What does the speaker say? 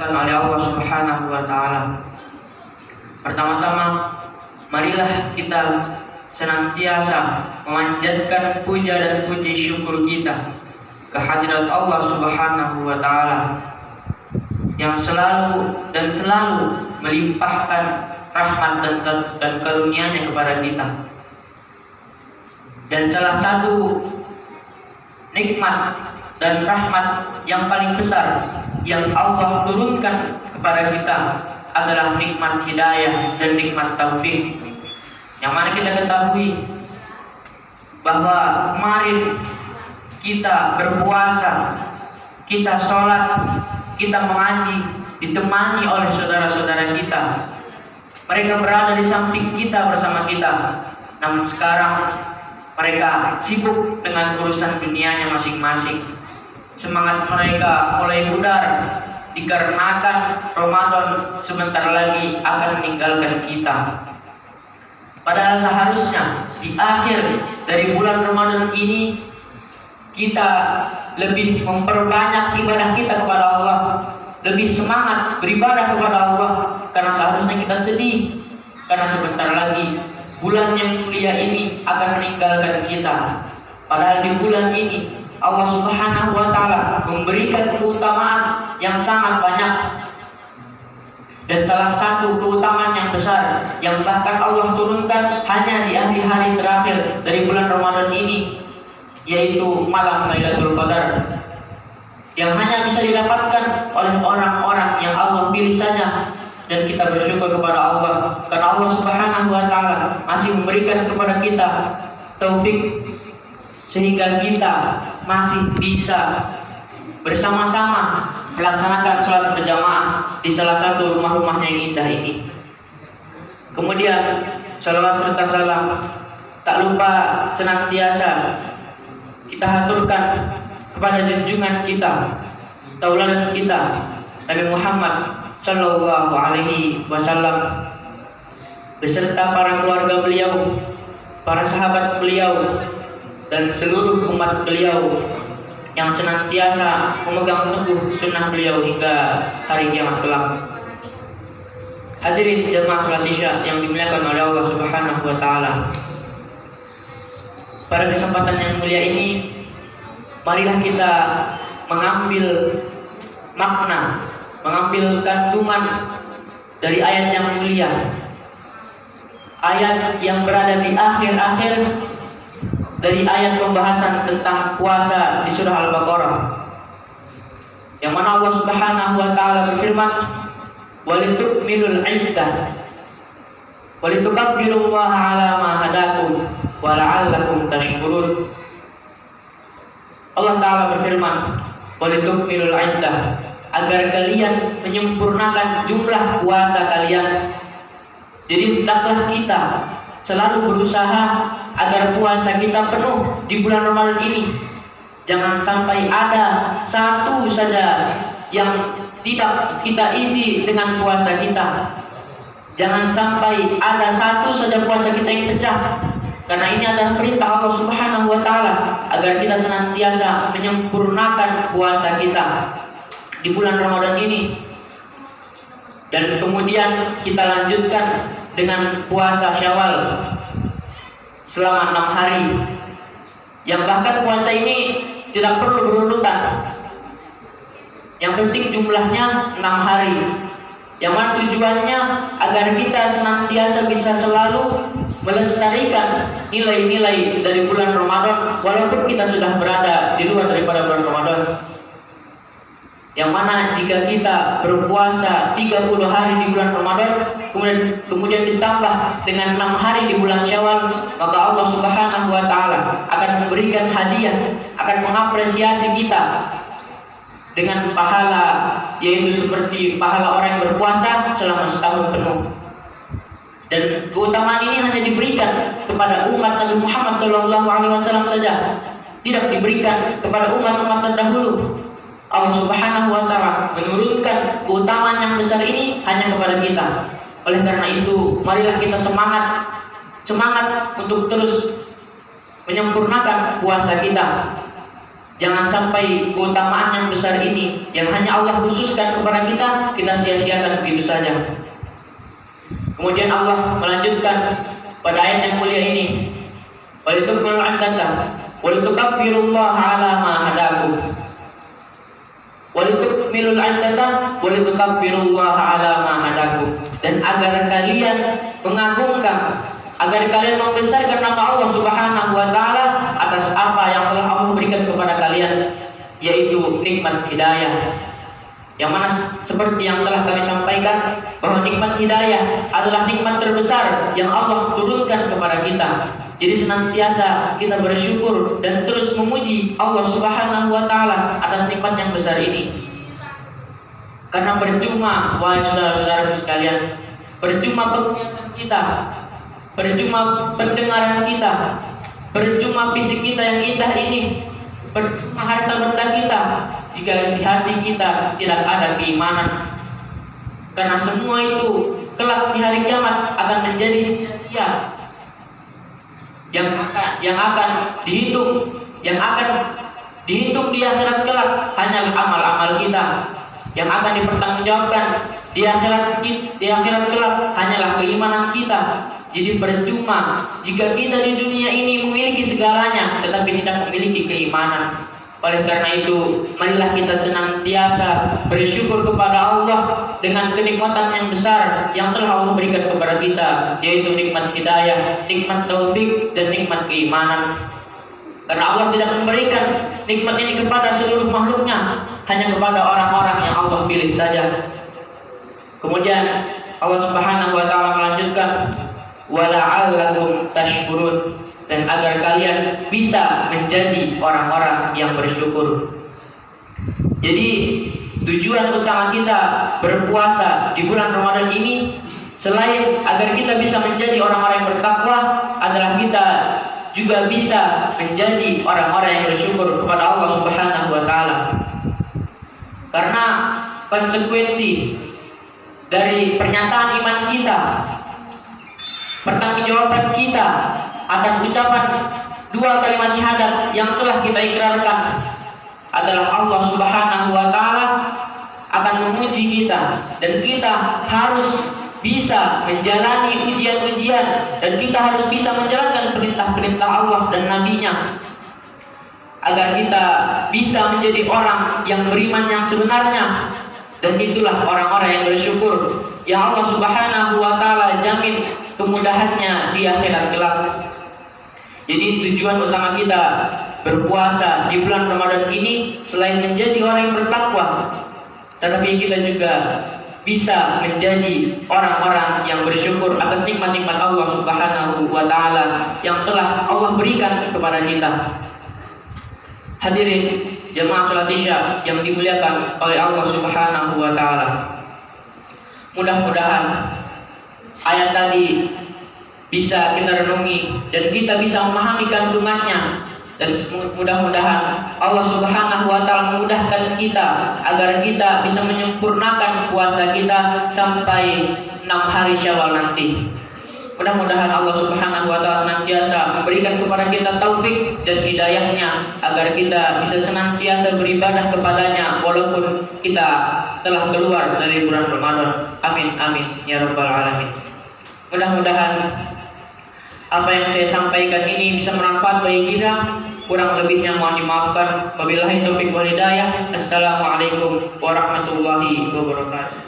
dimuliakan oleh Allah Subhanahu wa taala. Pertama-tama, marilah kita senantiasa memanjatkan puja dan puji syukur kita kehadirat Allah Subhanahu wa taala yang selalu melimpahkan rahmat dan karunia-Nya kepada kita. Dan salah satu nikmat dan rahmat yang paling besar yang Allah turunkan kepada kita adalah nikmat hidayah dan nikmat taufik. Yang mana kita ketahui bahwa kemarin kita berpuasa, kita sholat, kita mengaji, ditemani oleh saudara-saudara kita. Mereka berada di samping kita, bersama kita. Namun sekarang mereka sibuk dengan urusan dunianya masing-masing. Semangat mereka mulai pudar dikarenakan Ramadan sebentar lagi akan meninggalkan kita. Padahal seharusnya di akhir dari bulan Ramadan ini kita lebih memperbanyak ibadah kita kepada Allah, lebih semangat beribadah kepada Allah, karena seharusnya kita sedih karena sebentar lagi bulan yang mulia ini akan meninggalkan kita. Padahal di bulan ini Allah Subhanahu wa taala memberikan keutamaan yang sangat banyak. Dan salah satu keutamaan yang besar yang bahkan Allah turunkan hanya di hari-hari terakhir dari bulan Ramadan ini, yaitu malam Lailatul Qadar, yang hanya bisa didapatkan oleh orang-orang yang Allah pilih saja. Dan kita bersyukur kepada Allah karena Allah Subhanahu wa taala masih memberikan kepada kita taufik sehingga kita masih bisa bersama-sama melaksanakan sholat berjamaah di salah satu rumah-rumahnya yang indah ini. Kemudian salawat serta salam tak lupa senantiasa kita haturkan kepada junjungan kita, tauladan kita, Nabi Muhammad Sallallahu Alaihi Wasallam beserta para keluarga beliau, para sahabat beliau, dan seluruh umat beliau yang senantiasa memegang teguh sunnah beliau hingga hari kiamat kelak. Hadirin jemaah salat Isya yang dimuliakan oleh Allah Subhanahu wa taala. Pada kesempatan yang mulia ini, marilah kita mengambil makna, mengambil kandungan dari ayat yang mulia, ayat yang berada di akhir-akhir dari ayat pembahasan tentang puasa di surah Al-Baqarah, yang mana Allah Subhanahu wa taala berfirman, "Walitukmilul 'iddah walitukabbirullaha 'ala ma hadakum wa la'allakum tashkurun." Allah taala berfirman, "Walitukmilul 'iddah," agar kalian menyempurnakan jumlah puasa kalian. Jadi hendaklah kita selalu berusaha agar puasa kita penuh di bulan Ramadan ini. Jangan sampai ada satu saja yang tidak kita isi dengan puasa kita. Jangan sampai ada satu saja puasa kita yang pecah. Karena ini adalah perintah Allah Subhanahu wa taala agar kita senantiasa menyempurnakan puasa kita di bulan Ramadan ini. Dan kemudian kita lanjutkan dengan puasa Syawal selama 6 hari, yang bahkan puasa ini tidak perlu berurutan, yang penting jumlahnya 6 hari, yang mana tujuannya agar kita senantiasa bisa selalu melestarikan nilai-nilai dari bulan Ramadan walaupun kita sudah berada di luar daripada bulan Ramadan. Yang mana jika kita berpuasa 30 hari di bulan Ramadan, kemudian ditambah dengan 6 hari di bulan Syawal, maka Allah Subhanahu wa taala akan memberikan hadiah, akan mengapresiasi kita dengan pahala, yaitu seperti pahala orang yang berpuasa selama setahun penuh. Dan keutamaan ini hanya diberikan kepada umat Nabi Muhammad SAW saja, tidak diberikan kepada umat-umat terdahulu. Allah Subhanahu wa taala menurunkan keutamaan yang besar ini hanya kepada kita. Oleh karena itu, marilah kita semangat untuk terus menyempurnakan puasa kita. Jangan sampai keutamaan yang besar ini yang hanya Allah khususkan kepada kita sia-siakan begitu saja. Kemudian Allah melanjutkan pada ayat yang mulia ini, walitukmilul iddata walitukabbirullaha ala ma hadakum. Walitukmilul iddata walitukabbirullaha ala ma hadakum. Dan agar kalian mengagungkan, agar kalian membesarkan nama Allah Subhanahu wa taala atas apa yang telah Allah berikan kepada kalian, yaitu nikmat hidayah. Yang mana seperti yang telah kami sampaikan, bahwa nikmat hidayah adalah nikmat terbesar yang Allah turunkan kepada kita. Jadi senantiasa kita bersyukur dan terus memuji Allah Subhanahu wa taala atas nikmat yang besar ini. Karena percuma, wahai saudara-saudara sekalian, percuma penglihatan kita, percuma pendengaran kita, percuma fisik kita yang indah ini, percuma harta benda kita jika di hati kita tidak ada keimanan. Karena semua itu kelak di hari kiamat akan menjadi sia-sia. Yang akan dihitung di akhirat kelak hanyalah amal-amal kita. Yang akan dipertanggungjawabkan di akhirat kelak hanyalah keimanan kita. Jadi percuma jika kita di dunia ini memiliki segalanya tetapi tidak memiliki keimanan. Oleh karena itu, marilah kita senantiasa bersyukur kepada Allah dengan kenikmatan yang besar yang telah Allah berikan kepada kita, yaitu nikmat hidayah, nikmat taufik, dan nikmat keimanan. Karena Allah tidak memberikan nikmat ini kepada seluruh makhluknya, hanya kepada orang-orang yang Allah pilih saja. Kemudian Allah Subhanahu wa taala melanjutkan, wala'allakum tashkurun, dan agar kalian bisa menjadi orang-orang yang bersyukur. Jadi tujuan utama kita berpuasa di bulan Ramadan ini, selain agar kita bisa menjadi orang-orang yang bertakwa, adalah kita juga bisa menjadi orang-orang yang bersyukur kepada Allah Subhanahu wa taala. Karena konsekuensi dari pernyataan iman kita, pertanggungjawaban kita atas ucapan dua kalimat syahadat yang telah kita ikrarkan adalah Allah Subhanahu wa taala akan memuji kita, dan kita harus bisa menjalani ujian-ujian, dan kita harus bisa menjalankan perintah-perintah Allah dan Nabi-Nya, agar kita bisa menjadi orang yang beriman yang sebenarnya. Dan itulah orang-orang yang bersyukur yang Allah Subhanahu wa taala jamin kemudahannya di akhirat kelak. Jadi tujuan utama kita berpuasa di bulan Ramadan ini selain menjadi orang yang bertakwa, tetapi kita juga bisa menjadi orang-orang yang bersyukur atas nikmat-nikmat Allah Subhanahu wa taala yang telah Allah berikan kepada kita. Hadirin jemaah salat Isya yang dimuliakan oleh Allah Subhanahu wa taala. Mudah-mudahan ayat tadi bisa kita renungi dan kita bisa memahami kandungannya, dan mudah-mudahan Allah Subhanahu wa taala memudahkan kita agar kita bisa menyempurnakan puasa kita sampai 6 hari Syawal nanti. Mudah-mudahan Allah Subhanahu wa taala senantiasa memberikan kepada kita taufik dan hidayahnya agar kita bisa senantiasa beribadah kepadanya walaupun kita telah keluar dari bulan Ramadan. Amin amin ya rabbal alamin. Mudah-mudahan apa yang saya sampaikan ini bisa bermanfaat bagi kita. Kurang lebihnya mohon dimaafkan. Wabillahi taufiq wal hidayah. Assalamualaikum warahmatullahi wabarakatuh.